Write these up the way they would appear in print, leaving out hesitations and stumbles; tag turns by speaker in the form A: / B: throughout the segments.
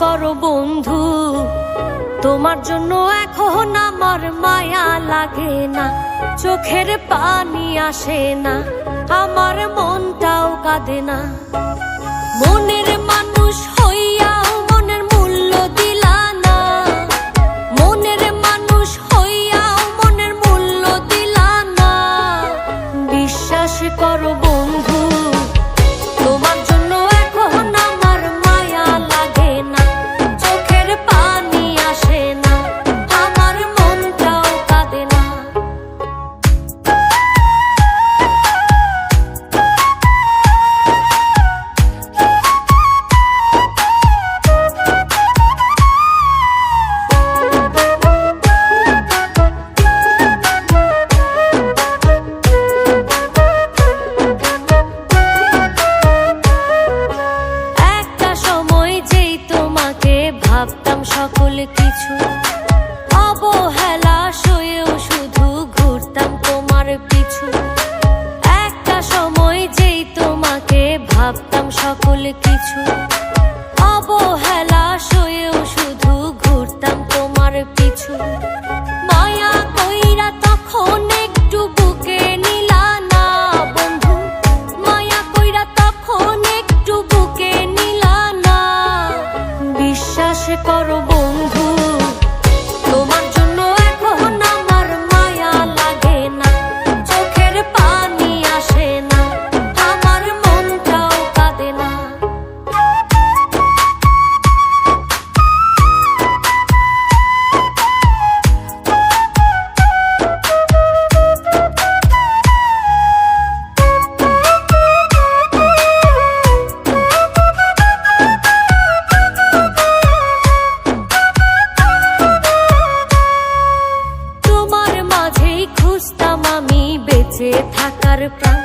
A: করো বন্ধু, তোমার জন্য এখন আমার মায়া লাগে না, চোখের পানি আসে না, আমার মনটাও কাঁদে না। মনের মানুষ হইয়াও মনের মূল্য দিলা না, মনের মানুষ হইয়াও মনের মূল্য দিলা না। বিশ্বাস করো বন্ধু, তোমার জন্য এখন আমার মায়া লাগে না, চোখের পানি আসে না, আমার মনটাও কাঁদে না। ভাবতাম সকল কিছু, অবহেলা সয়েও শুধু ঘুরতাম তোমার পিছু। একটা সময় যেই তোমাকে ভাবতাম সকল কিছু, অবহেলা সয়েও শুধু ঘুরতাম তোমার পিছু। মায়া কইরা তখন একটু বুকে নিলা না বন্ধু, মায়া কইরা তখন একটু বুকে নিলা না। বিশ্বাস করো বন্ধু, তোমার জন্য এখন আমার মায়া লাগে না, চোখের পানি আসে না, আমার মনটাও কাঁদে না। খুঁজতাম আমি বেঁচে থাকার প্রাণ,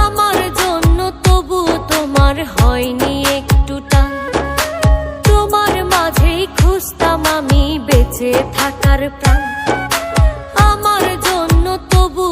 A: আমার জন্য তবু তোমার হয়নি একটু টান। তোমার মাঝেই খুঁজতাম আমি বেঁচে থাকার প্রাণ, আমার জন্য তবু